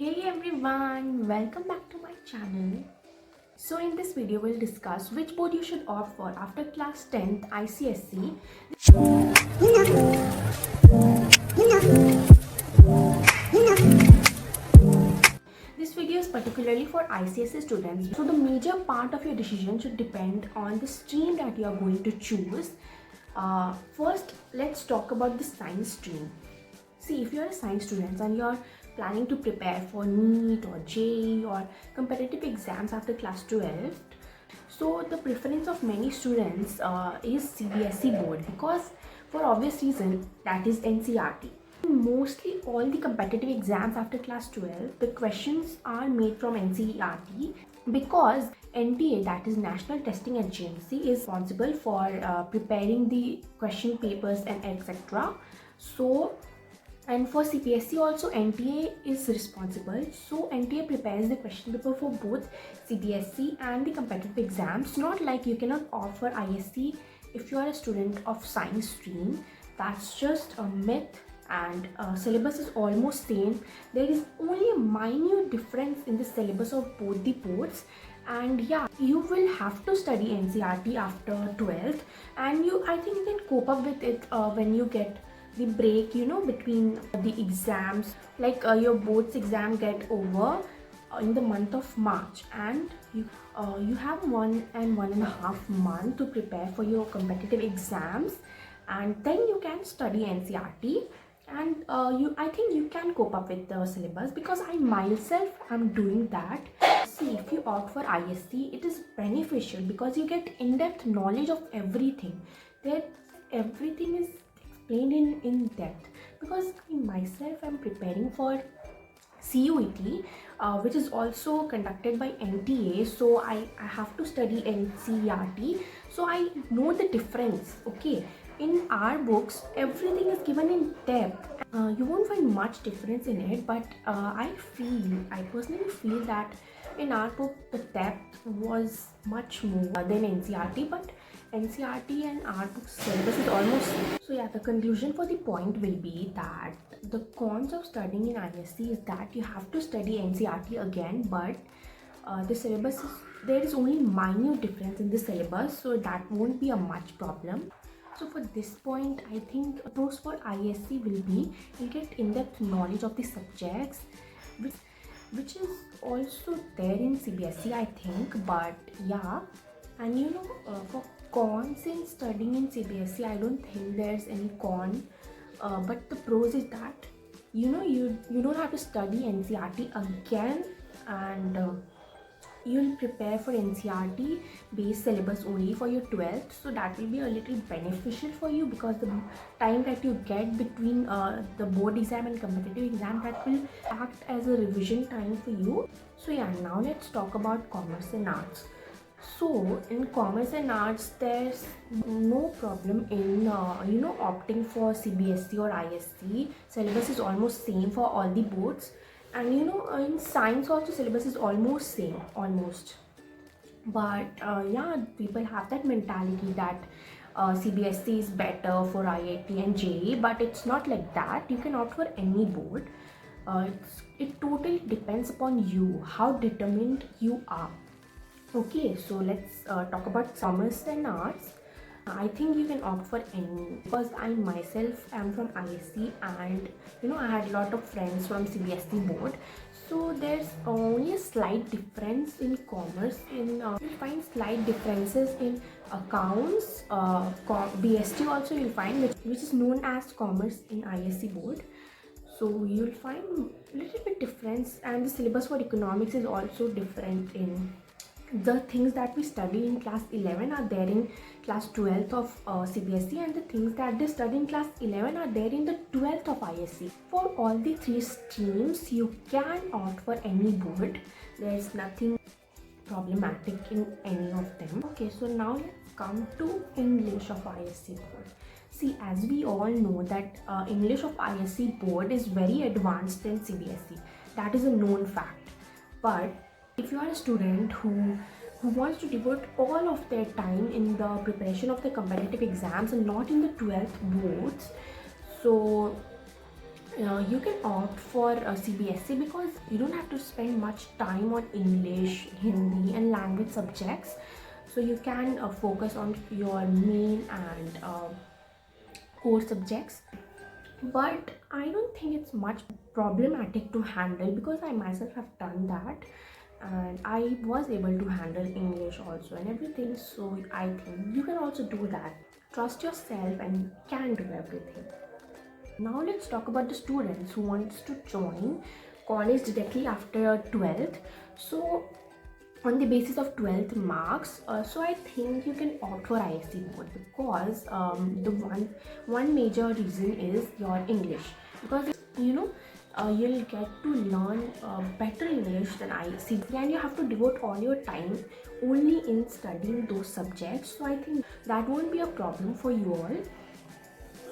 Hey everyone, welcome back to my channel. So in this video we'll discuss which board you should opt for after class 10th ICSE. This video is particularly for ICSE students. So the major part of your decision should depend on the stream that you are going to choose. First, let's talk about the science stream. See, if you're a science student and you're planning to prepare for NEET or JEE or competitive exams after class 12, so the preference of many students is CBSE board because for obvious reason, that is NCERT. Mostly all the competitive exams after class 12, the questions are made from NCERT because NTA, that is National Testing Agency, is responsible for preparing the question papers and etc. So, and for CBSE also NTA is responsible. So NTA prepares the question paper for both CBSE and the competitive exams. Not like you cannot offer ISC if you are a student of science stream. That's just a myth, and syllabus is almost same. There is only a minute difference in the syllabus of both the boards, and yeah, you will have to study NCERT after 12th, and I think you can cope up with it when you get the break, between the exams. Like your board's exam get over in the month of March, and you have 1.5 month to prepare for your competitive exams, and then you can study NCERT. And I think you can cope up with the syllabus because I myself am doing that. See, if you opt for ISC, it is beneficial because you get in-depth knowledge of everything. That everything is explained in depth, because I myself am preparing for CUET, which is also conducted by NTA, so I have to study NCERT, so I know the difference. Okay, in our books everything is given in depth. You won't find much difference in it, but I personally feel that in our book the depth was much more than NCERT, but NCERT and our book syllabus is almost same. So yeah, the conclusion for the point will be that the cons of studying in ISC is that you have to study NCERT again, but the syllabus there is only minute difference in the syllabus, so that won't be a much problem. So for this point, I think pros for ISC will be you get in-depth knowledge of the subjects, which is also there in CBSE, I think. But yeah, and for cons in studying in CBSE, I don't think there's any con. But the pros is that you don't have to study NCERT again, and you'll prepare for NCERT based syllabus only for your 12th, so that will be a little beneficial for you because the time that you get between the board exam and competitive exam, that will act as a revision time for you. So yeah, now let's talk about commerce and arts. So in commerce and arts, there's no problem in opting for CBSE or ISC. Syllabus is almost same for all the boards, and in science also syllabus is almost same, but yeah, people have that mentality that CBSE is better for IIT and JEE, but it's not like that. You can opt for any board. It totally depends upon you, how determined you are. Okay, so let's talk about commerce and arts. I think you can opt for any because I myself am from ISC, and I had a lot of friends from CBSE board. So there's only a slight difference in commerce. You'll find slight differences in accounts. BST also you'll find, which is known as commerce in ISC board. So you'll find a little bit difference, and the syllabus for economics is also different. In the things that we study in class 11 are there in class 12th of CBSE, and the things that they study in class 11 are there in the 12th of ISC. For all the three streams, you can opt for any board. There's nothing problematic in any of them. Okay, so now let's come to English of ISC board. See, as we all know that English of ISC board is very advanced than CBSE. That is a known fact. But if you are a student who wants to devote all of their time in the preparation of the competitive exams and not in the 12th boards, so you can opt for CBSE because you don't have to spend much time on English, Hindi and language subjects. So you can focus on your main and core subjects. But I don't think it's much problematic to handle because I myself have done that and I was able to handle English also and everything. So I think you can also do that. Trust yourself and you can do everything. Now let's talk about the students who wants to join college directly after 12th. So on the basis of 12th marks, so I think you can opt for ISC board because the one major reason is your English, because you'll get to learn better English than ISC and you have to devote all your time only in studying those subjects. So I think that won't be a problem for you all.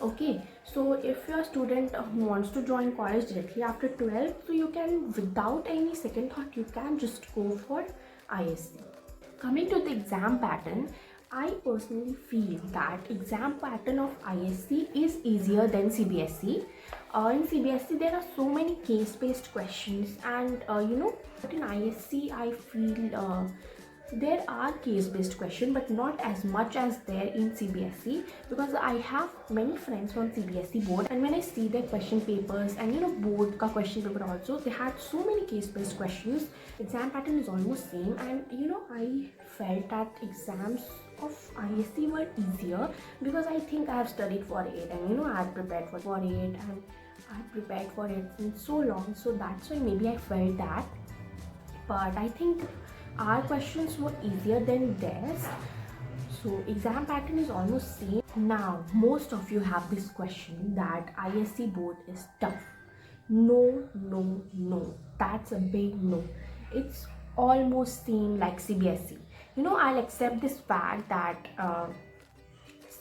Okay, so if you're a student who wants to join college directly after 12, so you can, without any second thought, you can just go for ISC. Coming to the exam pattern, I personally feel that exam pattern of ISC is easier than CBSE. In CBSE there are so many case-based questions and but in ISC I feel there are case-based questions but not as much as there in CBSE, because I have many friends from CBSE board and when I see their question papers and board ka question paper also, they had so many case-based questions. Exam pattern is almost same and I felt that exams of ISC were easier because I think I have studied for it and I had prepared for it and I had prepared for it in so long, so that's why maybe I felt that. But I think our questions were easier than theirs, so exam pattern is almost same. Now most of you have this question that ISC board is tough. No, no, no, that's a big no. It's almost same like CBSE. I'll accept this fact that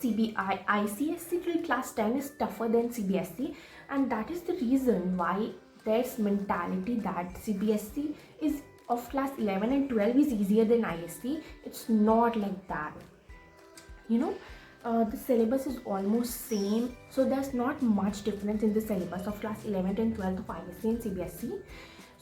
ICSE till class 10 is tougher than CBSE, and that is the reason why there's mentality that CBSE is of class 11 and 12 is easier than ISC. It's not like that. The syllabus is almost same, so there's not much difference in the syllabus of class 11 and 12 of ISC and CBSE.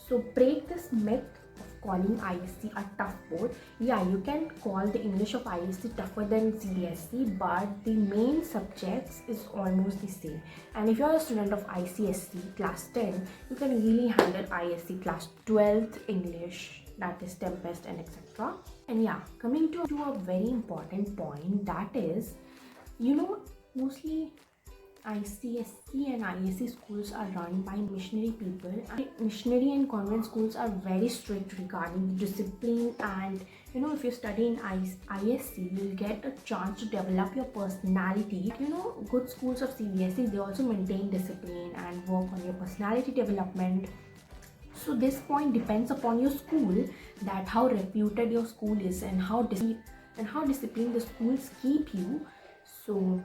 So break this myth of calling ISC a tough board. Yeah, you can call the English of ISC tougher than CBSE, but the main subjects is almost the same. And if you're a student of ICSE class 10, you can really handle ISC class 12th English, that is Tempest and etc. And yeah, coming to a very important point, that is, mostly ICSE and ISC schools are run by missionary people. Missionary and convent schools are very strict regarding discipline, and if you study in ISC, you'll get a chance to develop your personality. Good schools of CBSE, they also maintain discipline and work on your personality development. So this point depends upon your school, that how reputed your school is and how disciplined the schools keep you. So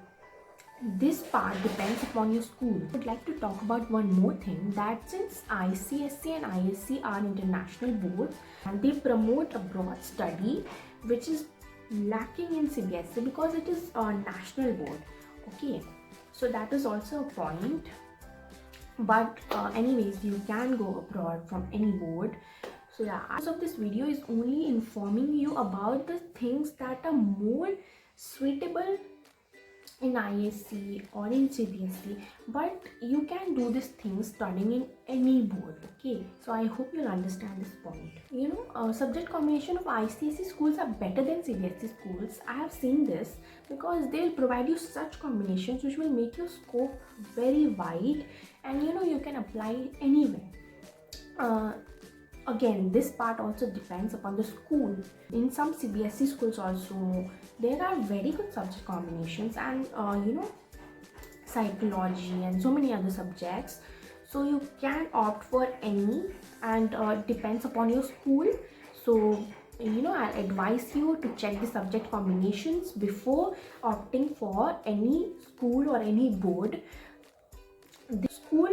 this part depends upon your school. I would like to talk about one more thing, that since ICSE and ISC are international boards and they promote abroad study, which is lacking in CBSE because it is a national board. Okay, so that is also a point. But anyways, you can go abroad from any board. So yeah, as of this video is only informing you about the things that are more suitable in ISC or in CBSE, but you can do these things studying in any board. Okay, so I hope you'll understand this point. Subject combination of ICSE schools are better than CBSE schools. I have seen this because they'll provide you such combinations which will make your scope very wide, and you can apply anywhere. Again, this part also depends upon the school. In some CBSE schools also, there are very good subject combinations and psychology and so many other subjects. So you can opt for any, and depends upon your school. So I'll advise you to check the subject combinations before opting for any school or any board. The school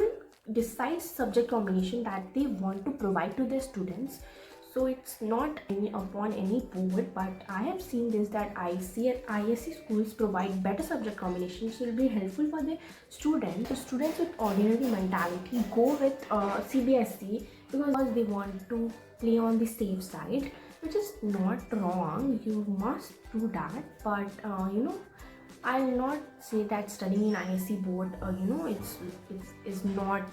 decides subject combination that they want to provide to their students. So it's not upon any board, but I have seen this that IC and ISC schools provide better subject combinations, so it will be helpful for the students. The students with ordinary mentality go with CBSE because they want to play on the safe side, which is not wrong. You must do that, but I'll not say that studying in ISC board, it's not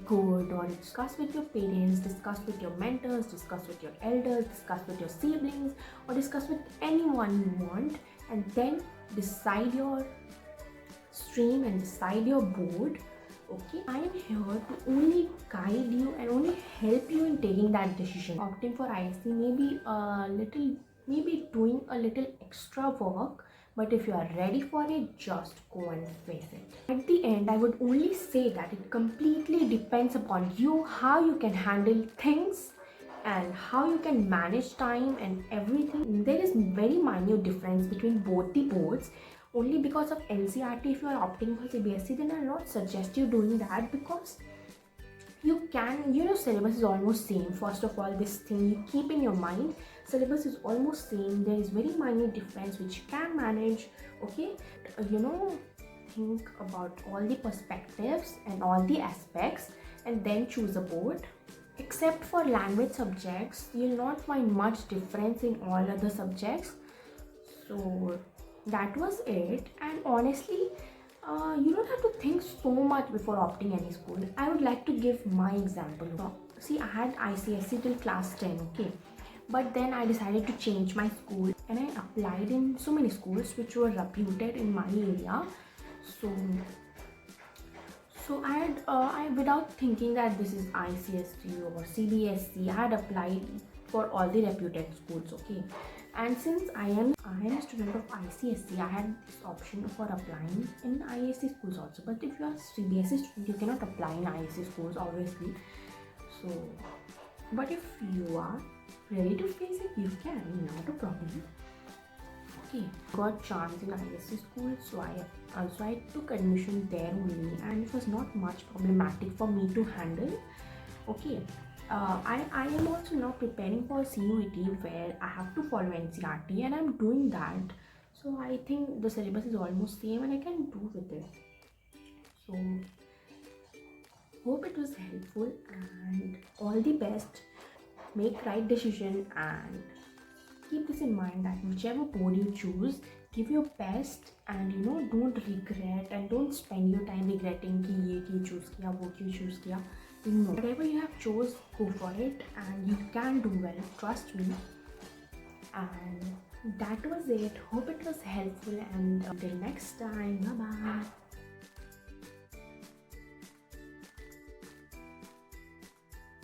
good, or discuss with your parents, discuss with your mentors, discuss with your elders, discuss with your siblings, or discuss with anyone you want, and then decide your stream and decide your board. Okay, I am here to only guide you and only help you in taking that decision. Opting for ISC maybe doing a little extra work, but if you are ready for it, just go and face it. At the end, I would only say that it completely depends upon you, how you can handle things and how you can manage time and everything. There is very minor difference between both the boards. Only because of NCRT, if you are opting for CBSE, then I'll not suggest you doing that, because you can, syllabus is almost same. First of all, this thing you keep in your mind, syllabus is almost same. There is very minor difference which you can manage. Okay, think about all the perspectives and all the aspects and then choose a board. Except for language subjects, you'll not find much difference in all other subjects. So that was it. And honestly, you don't have to think so much before opting any school. I would like to give my example. See, I had ICSE till class 10, okay, but then I decided to change my school and I applied in so many schools which were reputed in my area. So I without thinking that this is ICSE or CBSE, I had applied for all the reputed schools, okay. And since I am a student of ICSE, I had this option for applying in ISC schools also. But if you are CBSE student, you cannot apply in ISC schools, obviously. So, but if you are ready to face it, you can, not a problem. Okay, got chance in ISC school, so I took admission there only, and it was not much problematic for me to handle. Okay. I am also now preparing for CUET, where I have to follow NCRT, and I'm doing that. So I think the syllabus is almost same and I can do with it. So hope it was helpful, and all the best. Make right decision and keep this in mind that whichever board you choose, give your best, and don't regret and don't spend your time regretting कि ये क्यों choose किया, वो क्यों choose किया. Whatever you have chose, go for it, and you can do well, trust me. And that was it. Hope it was helpful, and until next time, bye bye.